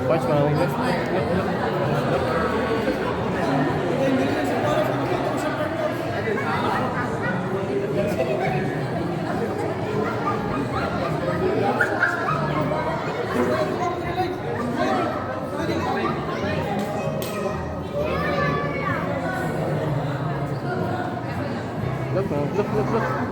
Why smiling? Look, man. Look. Look.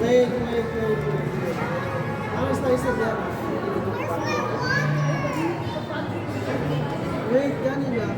Wait. Vamos tayo sa diyan. Wait, ganun lang.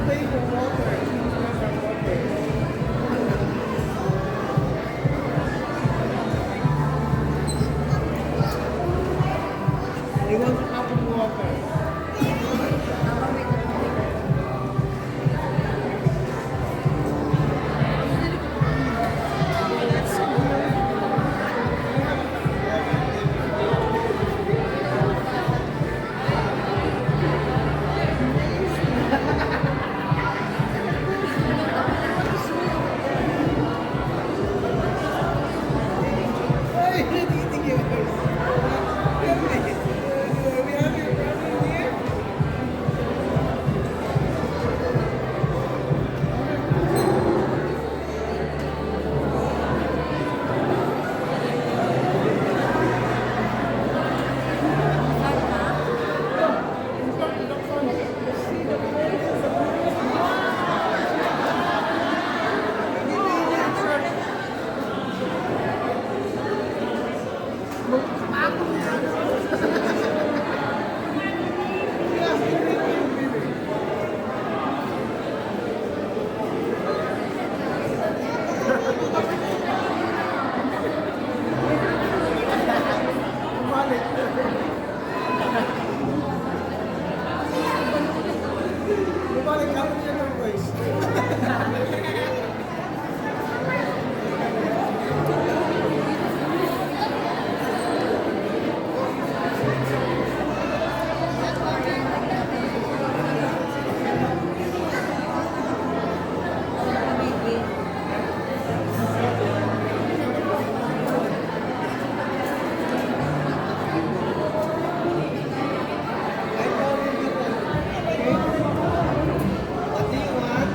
pay for water. They want to have water. Hey, what do you think it was? We have your brother here? Bumalik ka rin yan, guys. What do you want?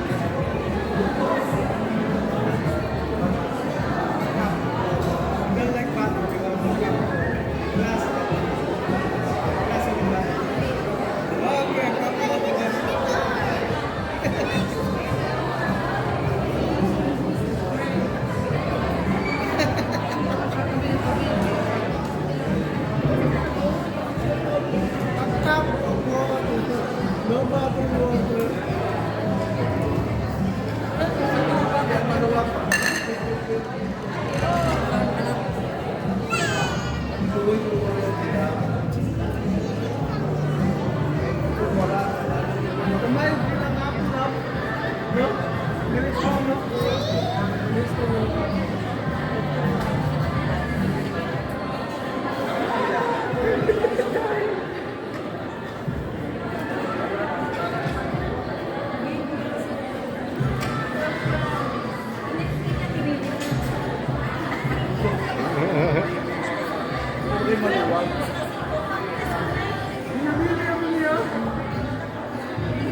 You like butter, you want glass. Glass of butter. Okay, copy of the glass. A cup of water. No bottled water. Kumain bilang ako, no? No? Ganito, no? Gusto mo. Hindi maliwag. Binabili ako niya.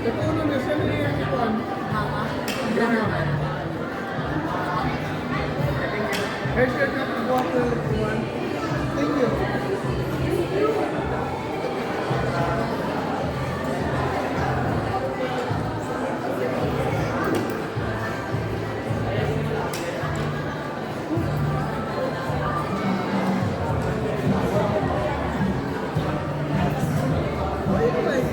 Ito ano na siya niya yung ikuan. Here's your cup of water, everyone. Thank you. What do you like?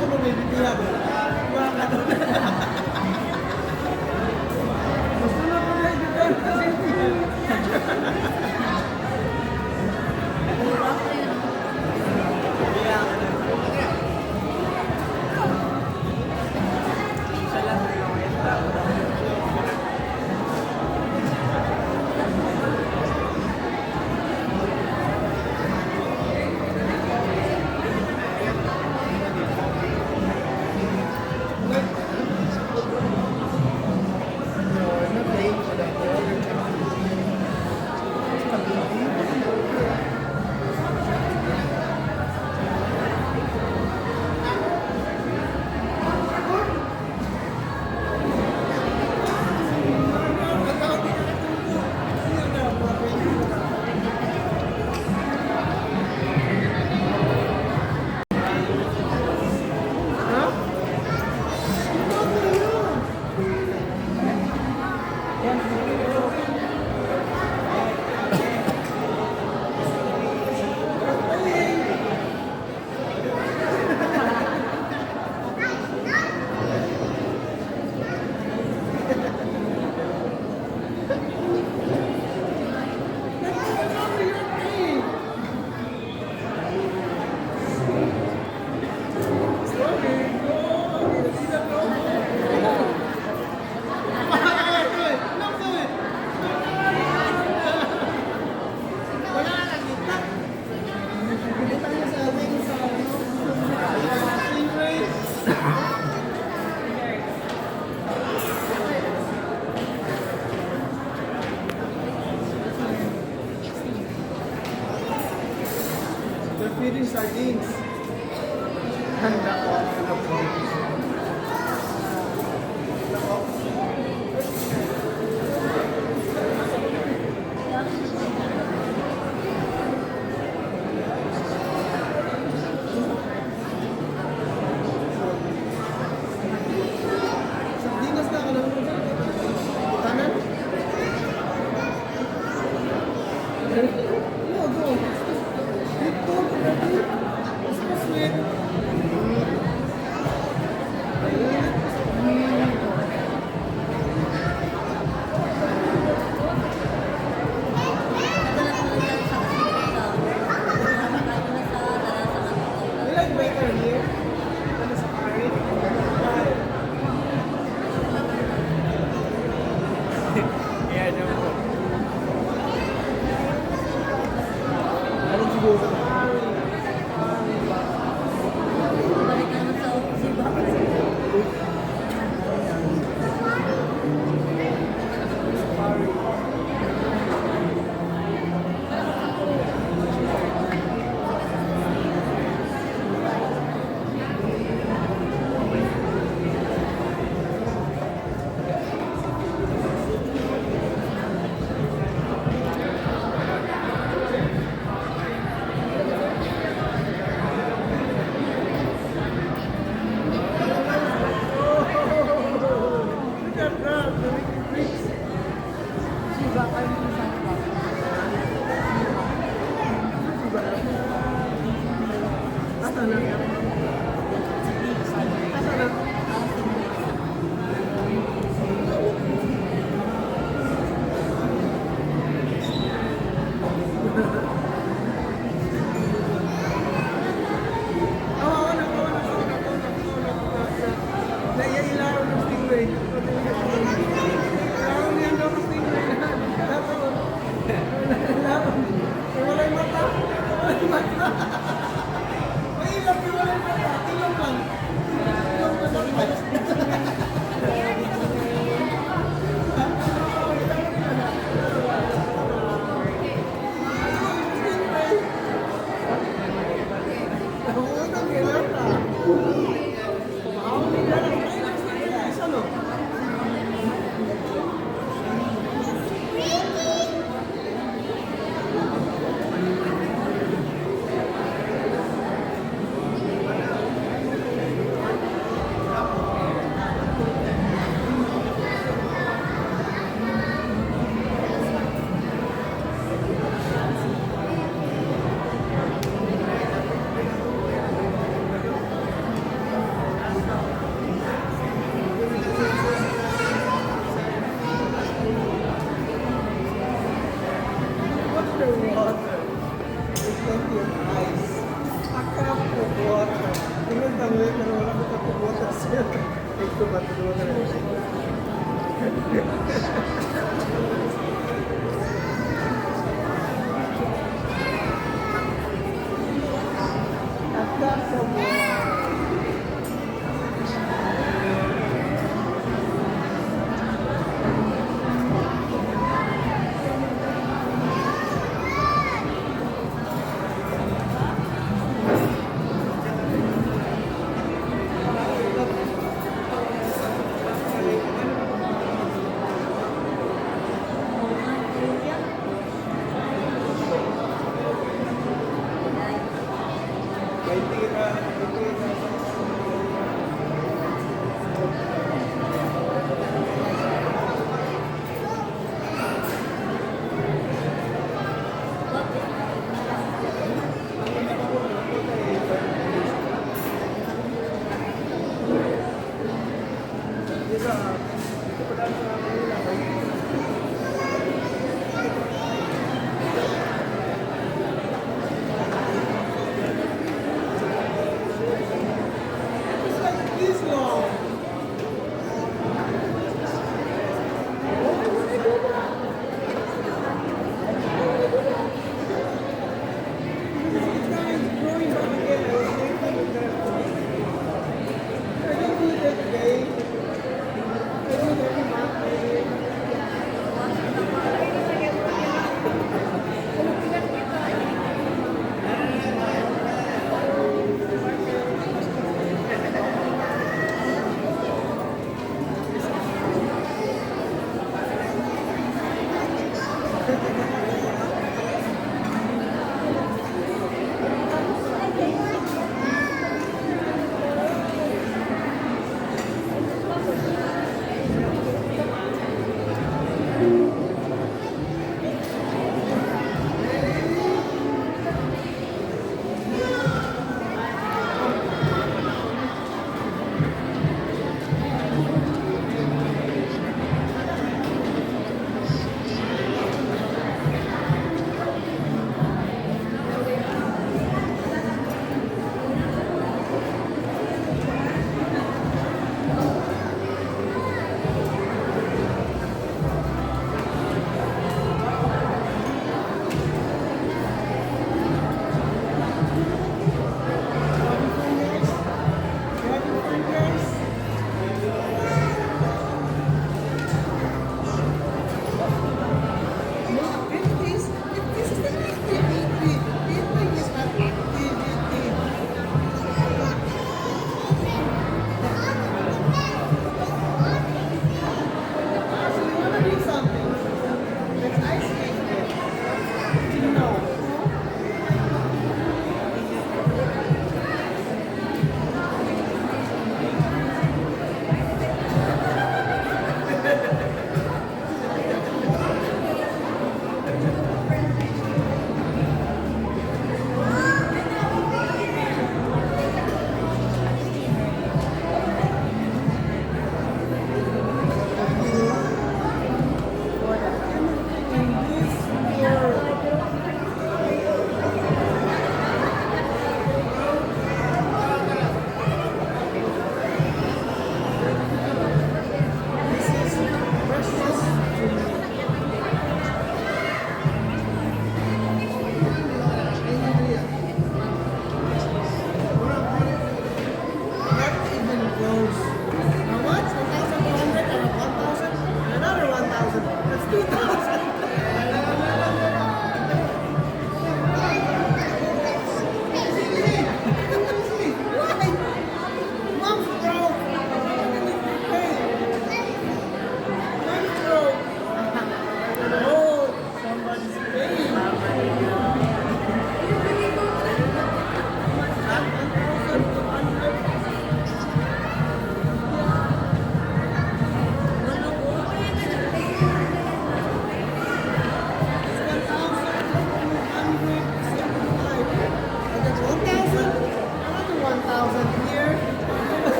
ako nung may bibiyag. Mga ka doon. Gusto na ko na ibigay kasi bibiyag. They're feeding sardines. Handa ko ang sardinas na ako lang. Kanan? No, go. Ito, ito. Sweet.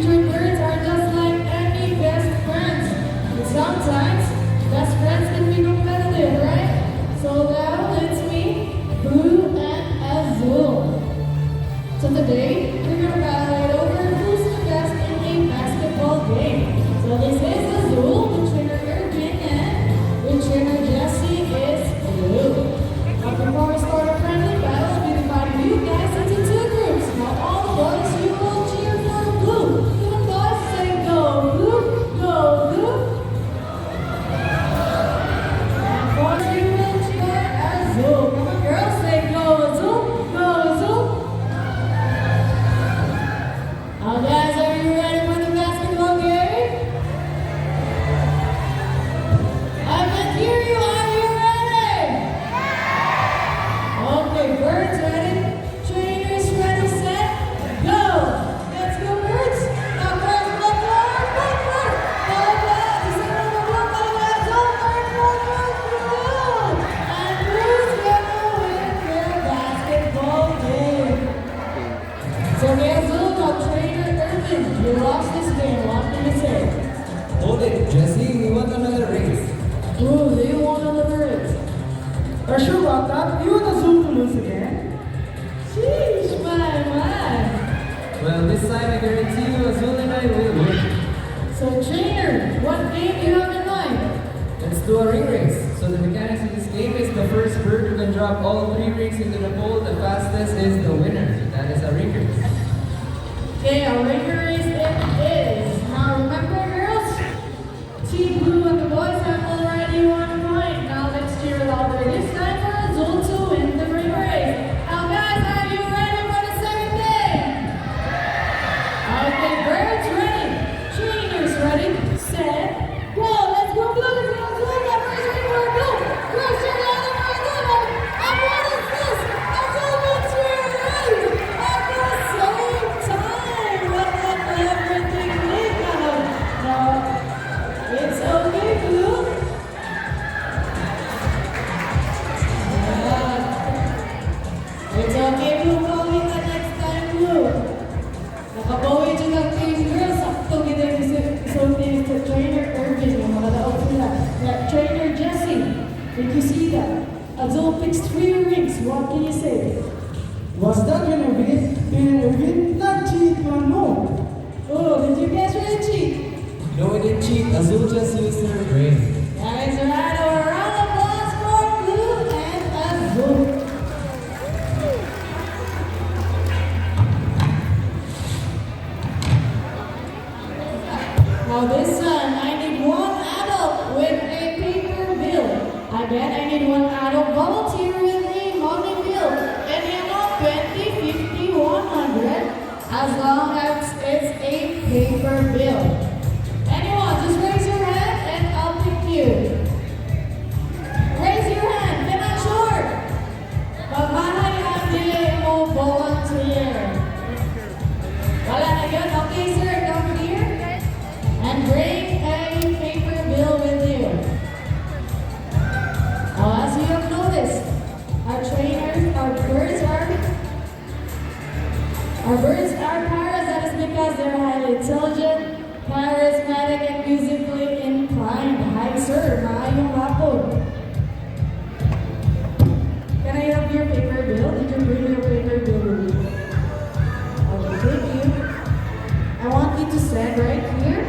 Teacher birds are just like any best friends. And sometimes best friends can be competitive, right? So now it's me, Blue and Azul. So today we're gonna battle over who's the best in a basketball game. So this is Azul, the trainer Irvin, and the trainer Jesse is Blue. But before we start a friendly battle, we divide you guys into two groups. Now all the boys, you will cheer for Blue. So the boys say go Blue, go Blue. And boys, you will cheer Azul. Come on girls, say go Azul, go Azul. Now guys, are you ready for the basketball game? I can hear you, are you ready? Okay, birds ready, trainers ready, set, go! Let's go birds! Now birds, look forward, look forward! Follow back, the center of the block, follow back, don't blue! And Blue's gonna win their basketball game. So here's now trainer Irvin, you lost this game, what can you say? Hold it, Jesse. We want another race. Ooh, do you want another race? Are you sure about that? You want Azul to lose again? Sheesh, my. Well, this time I guarantee you Azul and I will win. So trainer, what game do you have in mind? Let's do a ring race. So the mechanics of this game is the first bird who can drop all 3 rings into the bowl, the fastest is the winner. So that is a ring race. Okay, a ring race it is. Now remember girls, Team Blue and the boys have already won point. Now let's cheer louder this time for Azul to win the ring race. Now guys, are you ready for the second game? Okay, birds ready, trainers ready, set, go! Let's go Blue, let's go Blue, that first ring for Blue. Girls, cheer louder for Azul. And what is this? Azul gets your right at the same time. What an everything they kind of it's okay, Blue. It's okay, Blue. Bawi ka next time, Blue. Nakabawi dyan ang team girls. Sakto kita yung sa trainer Irvin. Yung mga daog sila. That trainer Jesse. Did you see that? Azul picks 3 rings. What can you say? Was that Irvin? Not cheat, man, no. Oh, did you guys really cheat? No, we didn't cheat. Azul just used her brain. That is right. A round of applause for Blue and Azul. Now this time, I need 1 adult with a paper bill. Again, I need 1 adult volunteer with a money bill. Any amount, 20, 50, 100, as long as it's a paper bill. Anyone, just raise your hand and I'll pick you. Raise your hand, can I short? Pagmahay ang dili mo volunteer. Wala na yun, okay sir, come here. And bring a paper bill with you. Now, as you have noticed, our trainers, our birds are paras. That is because they're highly intelligent, charismatic, and musically inclined. Hi, sir. Maayong hapon. Can I have your paper bill? Did you bring your paper bill with you? Okay, thank you. I want you to stand right here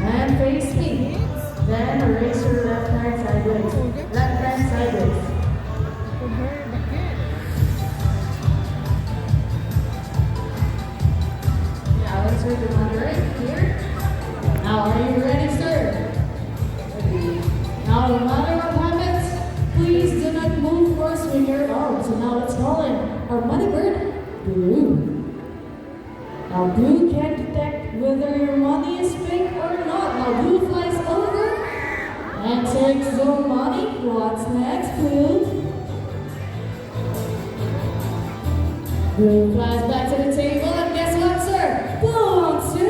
and face me. Then raise your left hand sideways. Left hand sideways. Yeah, let's read the one right here. Now, are you ready, sir? Now, no matter what happens, please do not move or swing your arms. So now let's call in our money bird, Blue. Now, Blue can detect whether your money is fake or not. Now, Blue flies over and takes the money. What's next, Blue? Blue flies back to the table, and guess what, sir? Blue wants to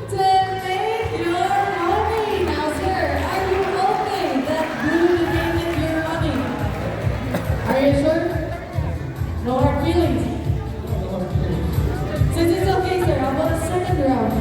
donate your money. Now, sir, are you okay that Blue donated your money? Are you sure? No hard feelings? Since it's okay, sir, how about a second round?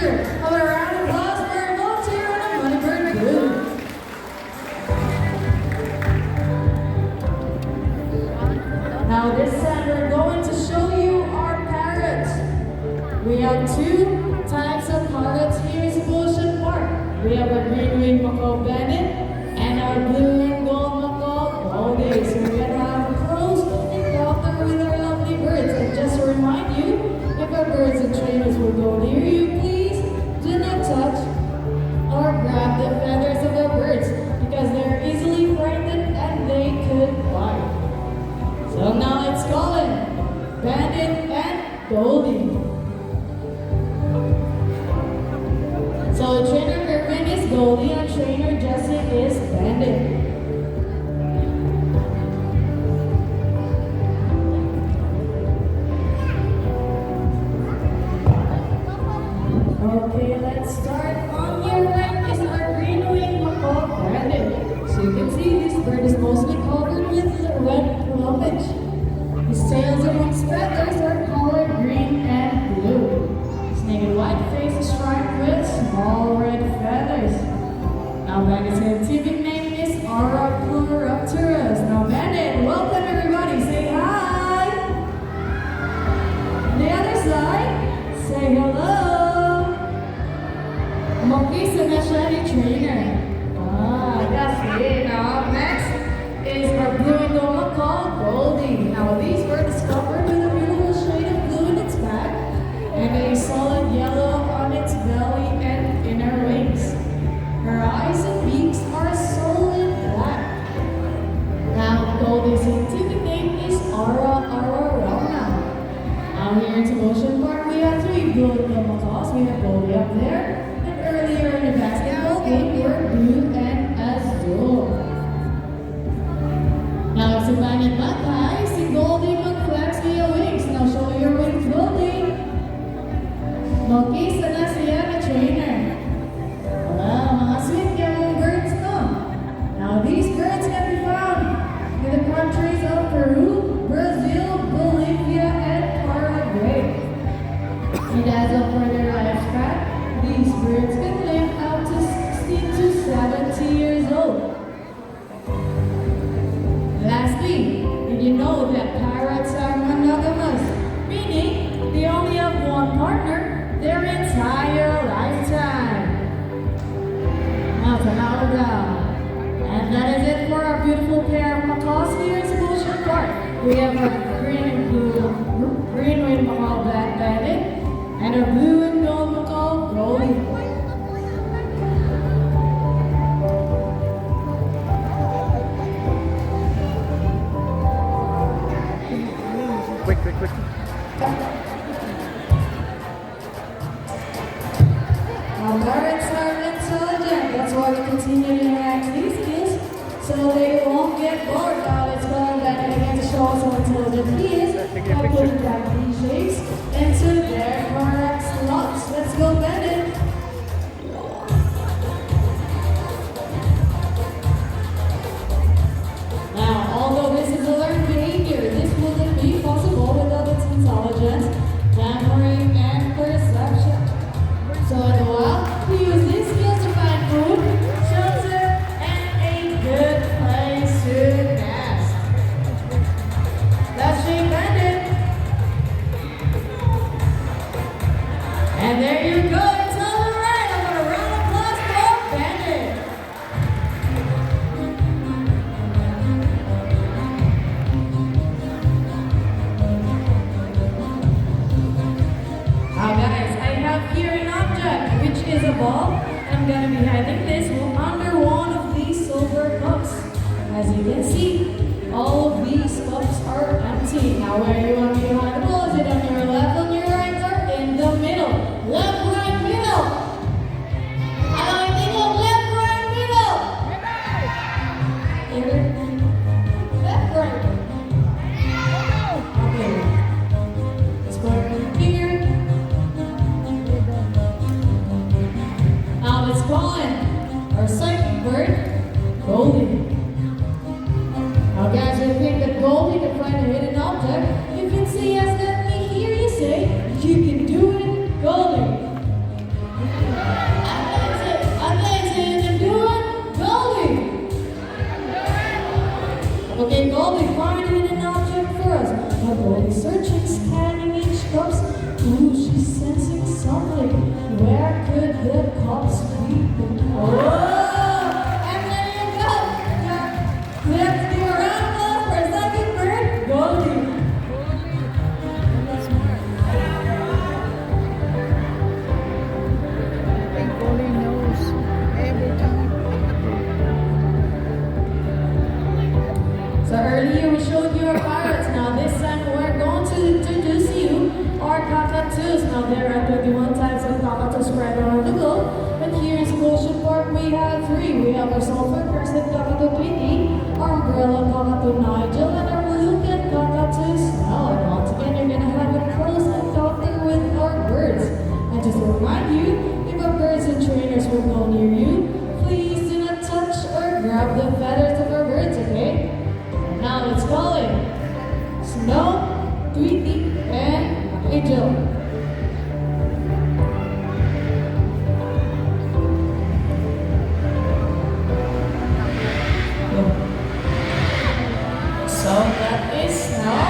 volunteer. How about a round of applause for a volunteer on a money bird blue? Now this time we're going to show you our parrots. We have two types of parrots here in Cebu Ocean Park. We have our green-winged macaw bandit and our blue and gold macaw goldie. So we're gonna have a close encounter with our lovely birds. And just to remind you, if our birds and trainers will go near you, please do not touch or grab the feathers of the birds because they're easily frightened and they could bite. So now it's Colin, Bandit, and Goldie. So trainer Irvin is Goldie and trainer Jesse is Bandit. Okay, let's start. On your right is our green-winged macaw bandit. So you can see this bird is mostly covered with red plumage. His tails and wings feathers are colored green and blue. His naked white face is striped with small red feathers. Now Bandit's scientific name is Araptoraptorus. Now Bandit, welcome everybody. Say hi. On the other side, say hello. Monkey's a national trainer. That's it. Now next is our blue and gold macaw Goldie. Now these birds is covered with a beautiful shade of blue in its back and a solid yellow on its belly and inner wings. Her eyes and beaks are solid black. Now Goldie's scientific name is Arararana. Now here in Cebu Ocean Park we have three blue and gold macaws. We have Goldie up there. Earlier in the basketball game, were blue and azul. Now, si Bandit Batay, si Goldie mag-flex via wings. Now, show your wings, Goldie. Monkey, sana siya na trainer. Wala, mga sweet yung birds to. Now, these birds can be found in the countries of Peru, Brazil, Bolivia, and Paraguay. And as of for their lifespan, these birds can live up to 60 to 70 years old. Lastly, did you know that parrots are monogamous? Meaning, they only have one partner their entire lifetime. Now, and that is it for our beautiful pair of macaws here in Cebu Ocean Park. We have a green and blue, green-winged macaw black bandit, and a blue and gold macaw Goldie. Quick. Now parrots are intelligent, that's why we continue to enhance these skills so they won't get bored. Now let's go back and again to show us how intelligent he is by putting back these shapes into their correct slots. Let's go Bandit. Now, although this is a learned behavior, this wouldn't be possible without its intelligence, memory, and perception. So in the wild, we use these skills to find food, shelter, and a good place to nest. Let's shake Bandit. And there you go. It's all right. I'm gonna round of applause for Bandit. Now guys, I have here an object, which is a ball. I'm gonna be hiding this under one of these silver cups. As you can see, all of these cups are empty. Now where you want me to hide the ball? Is it on your left, on your right, or in the middle? Left, right, middle. I think of left, right, middle. Left, right. Okay. Let's go right here. Now let's call in our second bird, Goldie. Now guys, I think that Goldie can find a hidden object. You can say yes, let me hear you say, you can do it, Goldie. the cops sleeping. Oh, and then you go. Let's give a round of applause for second bird, Goldie. I think Golly knows every time. So earlier we showed you our pirates. Now this time we're going to introduce you our cockatoos. Now there are 21 types of cockatoos spread around the globe. But here in Cebu Ocean Park we have 3. We have our sulfur-crested cockatoo Tweety, our umbrella cockatoo Nigel, and our Moluccan cockatoo Snell. And once again you're gonna have a close encounter with our birds. And just to remind you, if our birds and trainers will go near you, please do not touch or grab the feathers of our birds, okay? Now let's call it Snow, Tweety, and Angel. So that is Snow.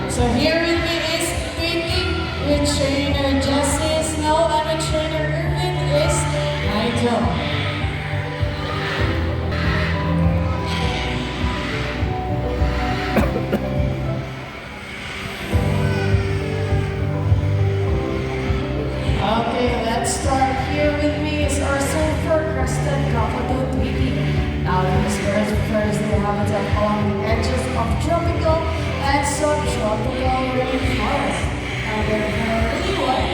So here with me is Tweety, with trainer Jessie Snow, and with trainer Irvin is Nigel. Okay, let's start. Here with me is our sulfur-crested cockatoo Tweety. Now these birds first they habitat on the edges of tropical and subtropical rainforest. Now they're generally white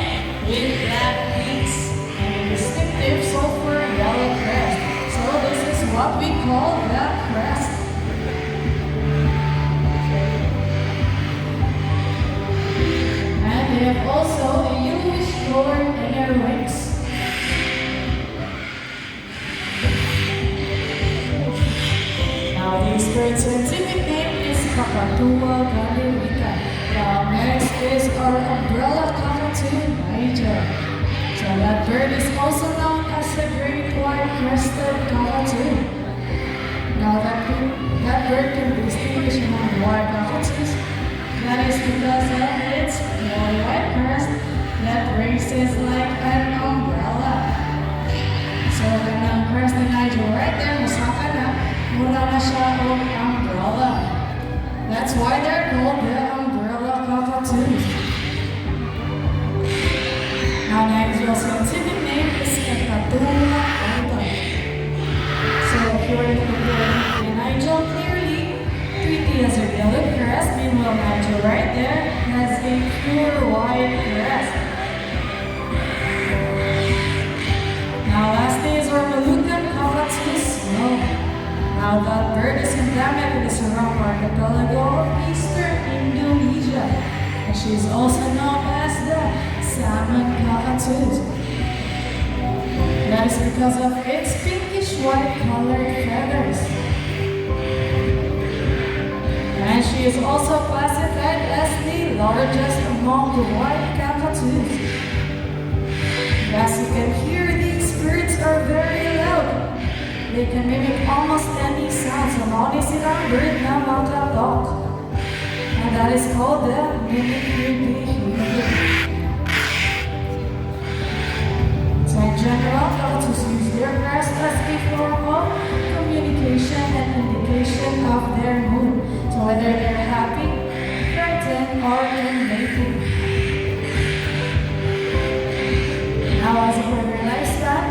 with black beaks and a distinctive sulfur yellow crest. So this is what we call the crest. And they have also a yellowish color in their wings. Now these birds' scientific name is Kakatua galerica. Now next is our umbrella cockatoo Nigel. So that bird is also known as the great white-crested cockatoo. Now that bird can be distinguished among white cockatoos. That is because of its snowy white crest that races like an umbrella. So ang crest ni Nigel right there, masaka na, mula na siya ang umbrella. That's why they're called the umbrella cockatoos. Now Nigel's scientific name is Kakatua alba. So if you were to compare Nigel clearly, Tweety has a yellow crest, meanwhile Nigel right there has a pure white crest. Now lastly is our Moluccan cockatoo Snow. Now that bird is endemic in the Surround archipelago of eastern Indonesia. And she is also known as the salmon cockatoos. That is because of its pinkish white colored feathers. And she is also classified as the largest among the white cockatoos. As you can hear, these birds are very loud. They can mimic almost any sound, so only silang bird na makatalk. And that is called the mimicry behavior. So in general, cockatoos use their crest as a form of communication and indication of their mood. So whether they're happy, frightened, or in mating. Now as a further lifespan,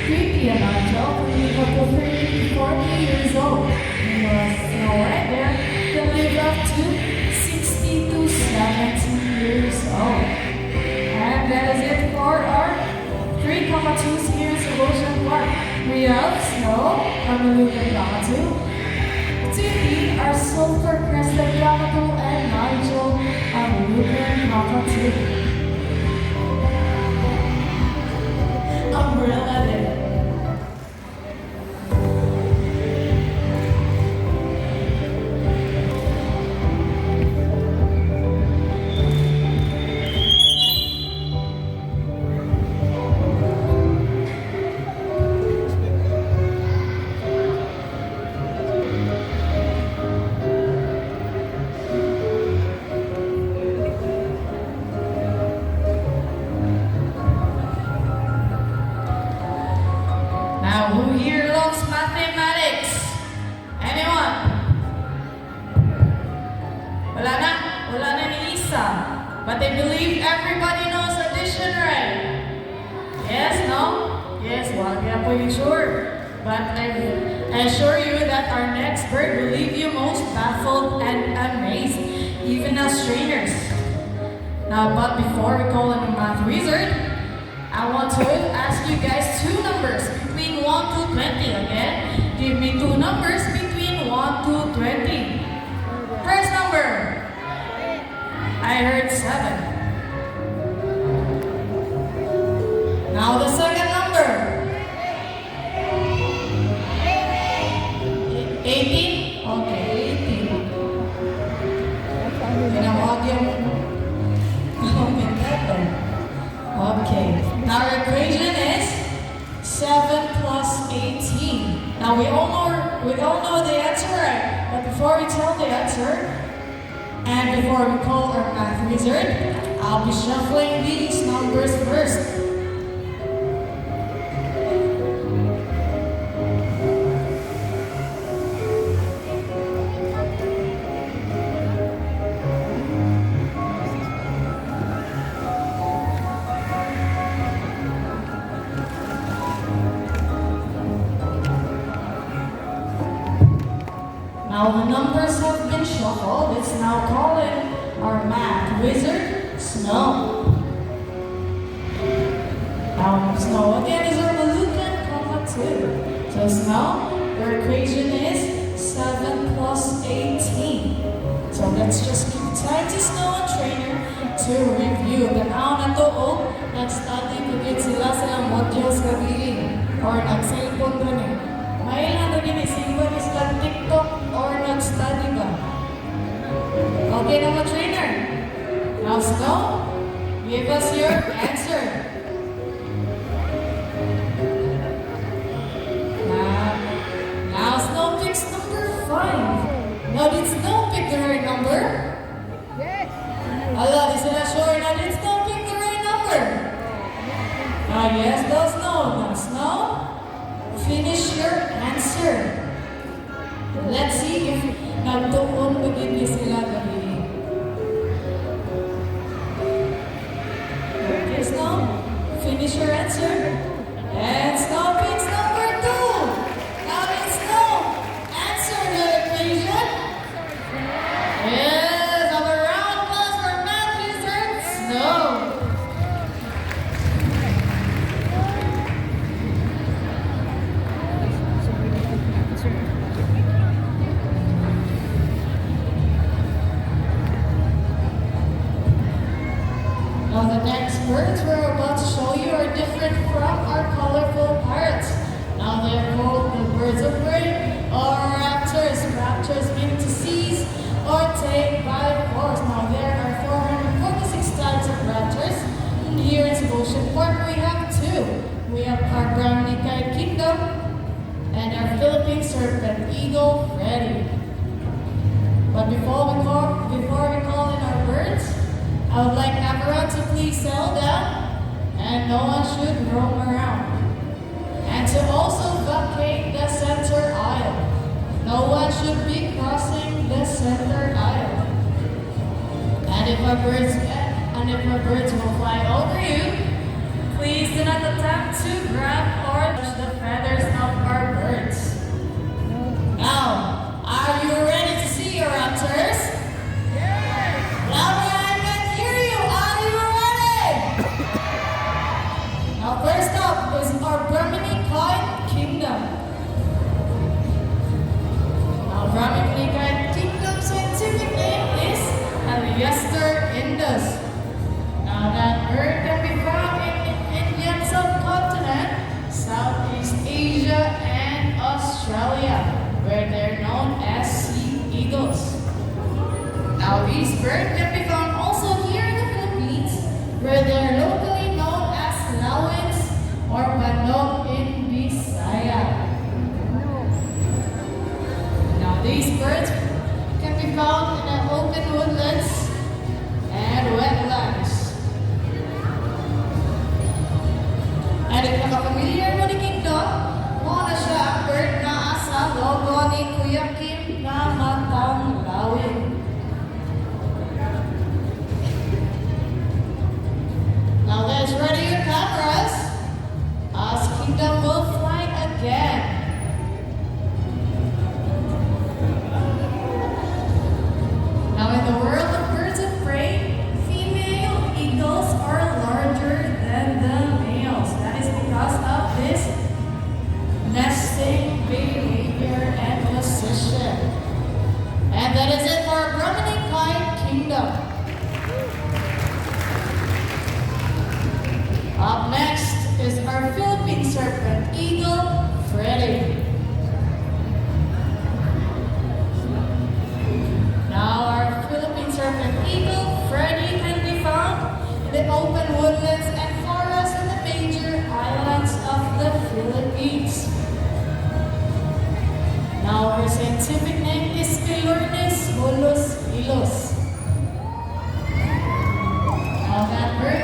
Tweety and Nigel can live up to 30 to 40 years old. Meanwhile, Snow right there can live up to 60 to 70 years old. And that is it for our 3 cockatoos here in Cebu Ocean Park. We have Snow, our Moluccan cockatoo, Tweety, our sulfur-crested cockatoo, and Nigel, our Moluccan cockatoo. Umbrella Day. who here loves mathematics? Anyone? Wala na ni isa. But I believe everybody knows addition, right? Yes, no? Yes, well, yeah, for you sure. But I assure you that our next bird will leave you most baffled and amazed, even as trainers. Now, but before we call him a math wizard, I want to ask you guys two numbers between 1 to 20. Again, give me two numbers between 1 to 20. First number. I heard 7. Now the second number. 18? Okay, 18. Tinawag yung... Okay. Now our equation is 7 plus 18. Now we all know the answer, right? But before we tell the answer, and before we call our math wizard, I'll be shuffling these numbers first. Now the numbers have been shuffled. It's now calling our math wizard, Snow. Now Snow again is our Malukan, comma 2. So Snow, your equation is 7 plus 18. So let's just give time to Snow and Trainer to review. Tanaw na to o nag-study kagit sila sa modules gabi or nag-cellphone ba niya. May lang rin isipan is TikTok or nag-study ba? Okay naman, Trainer. Now, Snow, give us your answer. Now, Snow picks number 5. Now, did Snow pick the right number? Yes. Allah, di sila sure na did Snow pick the right number? Yes, daw Snow. Now, Snow, finish your answer. Let's see if nagtuon begini sila gabi. Okay, Snow, finish your answer. And Snow picks number 2. Now it's Snow. Answer the equation. Yes, have a round of applause for math wizard Snow. Now the next birds we're about to show you are different from our colorful parrots. Now they are called the birds of prey or raptors. Raptors mean to seize or take by force. Now there are 446 types of raptors. And here in Cebu Ocean Park we have 2. We have our Brahminicaid kingdom and our Philippine serpent eagle, Freddy. But before we call in our birds, I would like everyone to please settle down and no one should roam around. And to also vacate the center aisle. No one should be crossing the center aisle. And if our birds will fly over you, please do not attempt to grab or touch the feathers of our birds. Now, are you ready to see your raptors? Louder! Now first up is our Brahminicaid kingdom. Now Brahminicaid kingdom's scientific name is Alyester indus. Now that bird can be found in the Indian subcontinent, Southeast Asia and Australia, where they're known as sea eagles. Now these birds can be found also here in the Philippines, where they're locally known as lawins or manok in Bisaya. Now these birds can be found in the open woodlands and wetlands. And if you're familiar with the kingdom, mo na Kingdom. Up next is our Philippine Serpent Eagle, Freddy. Now our Philippine Serpent Eagle, Freddy, can be found in the open woodlands and forests in the major islands of the Philippines. Now her scientific name is Pilornis ilos. Now that bird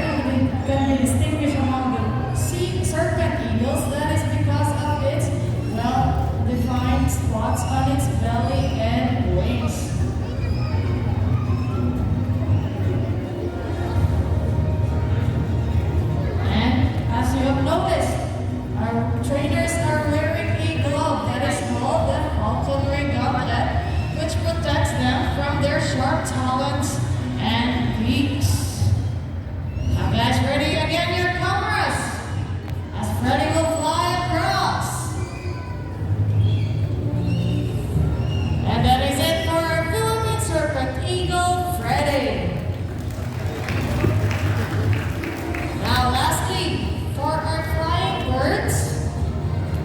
can be distinguished among the sea serpent eagles. That is because of its well-defined spots on its belly and wings. And as you have noticed, our trainers are wearing a glove that is called the falconry gauntlet, which protects them from their sharp talons and beaks. Now guys, ready again your cameras, as Freddy will fly across. And that is it for our Philippine Serpent Eagle, Freddy. Now lastly, for our flying birds,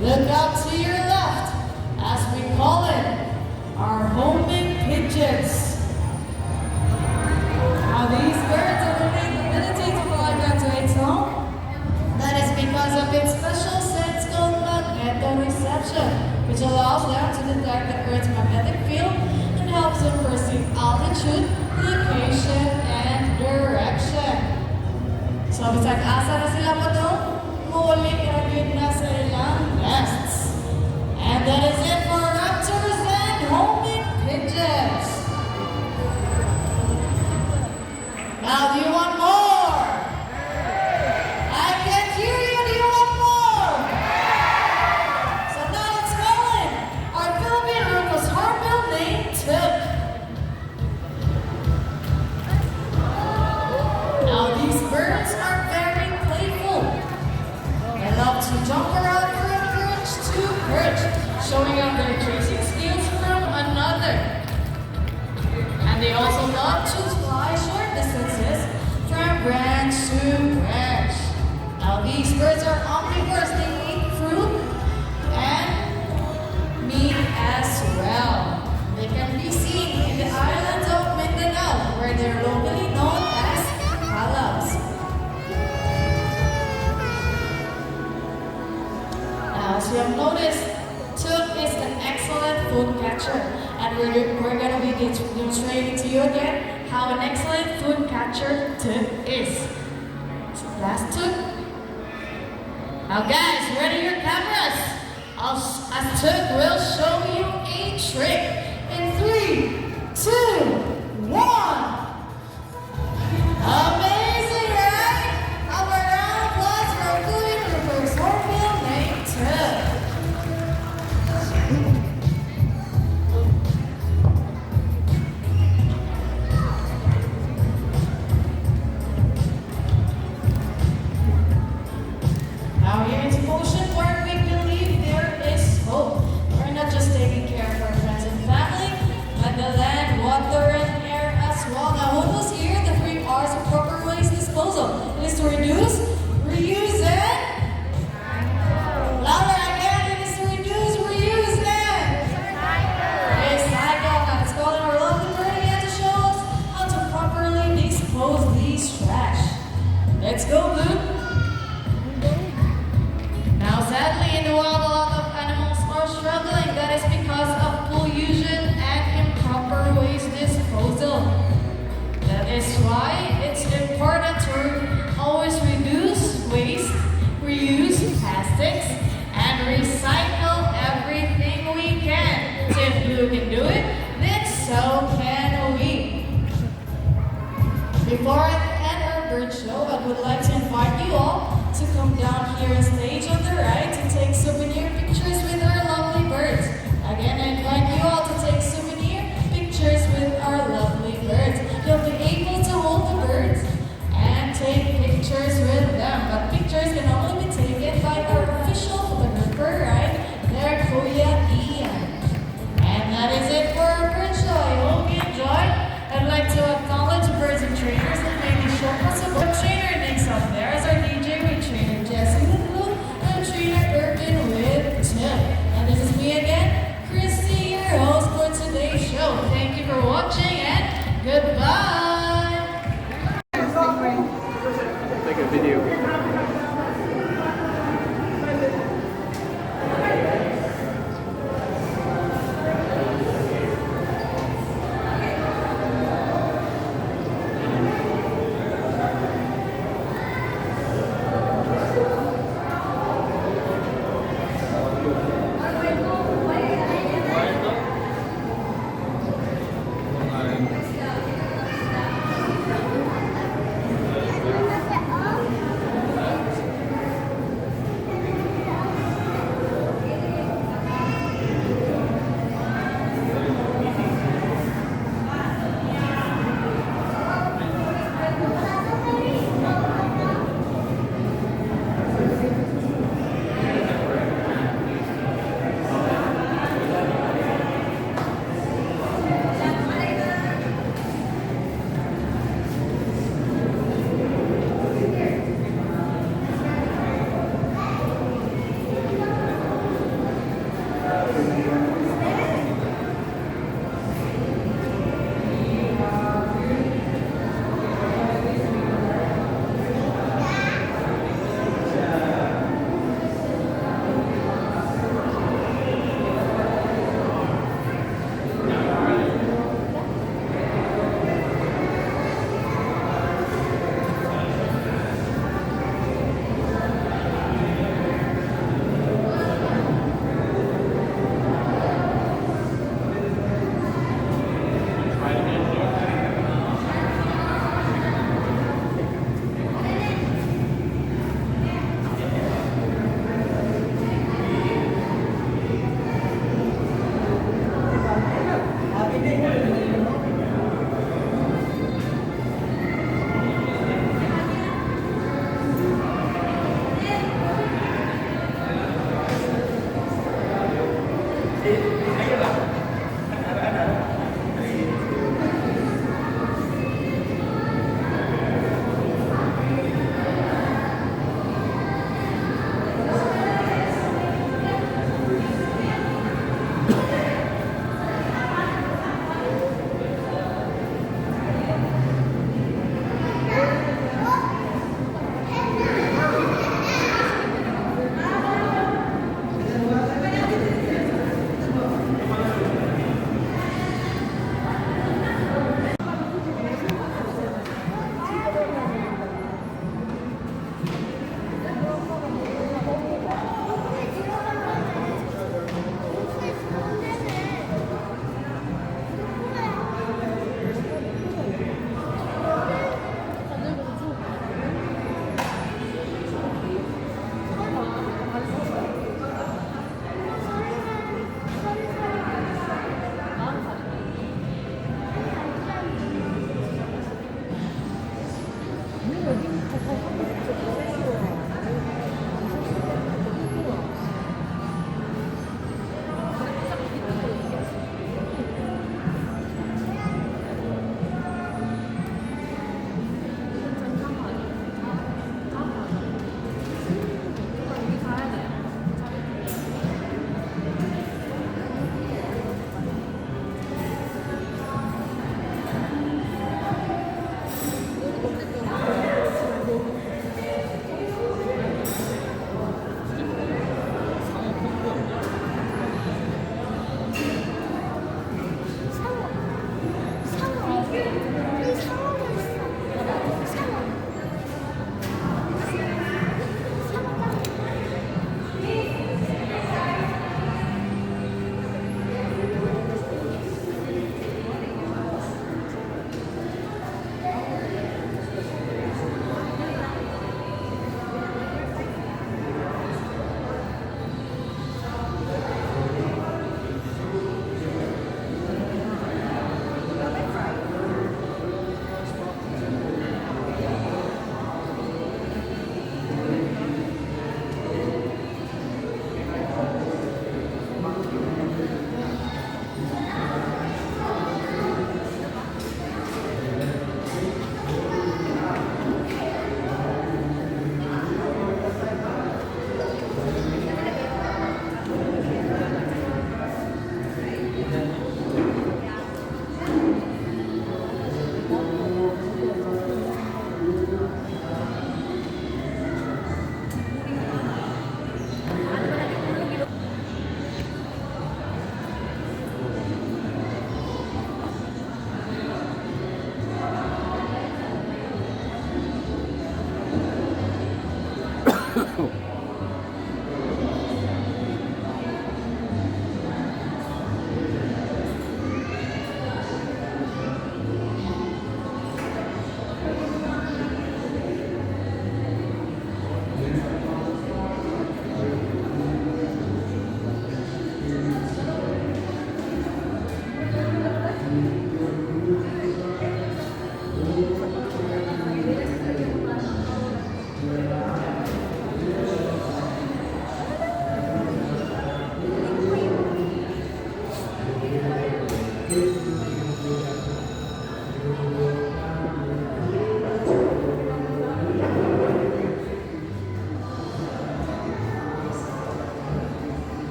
look out to your left, as we call it, our homing pigeons. Now these birds have the ability to fly back to its home. That is because of its special sense called magnetoreception, which allows them to detect the Earth's magnetic field and helps them perceive altitude, location, and direction. So bisag asa na sila pa doon, muli iragid na sa ilang nests. And that is it for raptors and homing pigeons. Now, do you want more? I can't hear you. Do you want more? So now let's go in. Our Philippine Rufous Hornbill named Tip. Now, these birds are very playful. They love to jump around from perch to perch, showing off their chasing skills from another. And they also love to fly short distances from branch to branch. Now these birds are omnivores. They eat fruit and meat as well. They can be seen in the islands of Mindanao, where they're locally known as halabs. Now, as you have noticed, Took is an excellent food catcher, and we're going to be demonstrating to you again how an excellent food catcher Took is. So last Took. Now guys, ready your cameras, as Took will show you a trick in 3, 2, 1. Amazing, right? Have a round of applause for our Philippine Rufous Hornbill named Took. Now here in Cebu Ocean Park, we believe there is hope. We're not just taking care of our friends and family, but the land, water, and air as well. Now what was here? The 3 R's of proper waste disposal. It is to reduce, reuse, and louder again. It is to reduce, reuse, and recycle. Now let's call in our lovely bird again to show us how to properly dispose these trash. Let's go, Blue. Now sadly in the wild a lot of animals are struggling. That is because of pollution and improper waste disposal. That is why it's important to always reduce waste, reuse plastics, and recycle everything we can. So if you can do it, then so can we. Before I end our bird show, I would like to invite you all to come down here on stage on the right to take souvenirs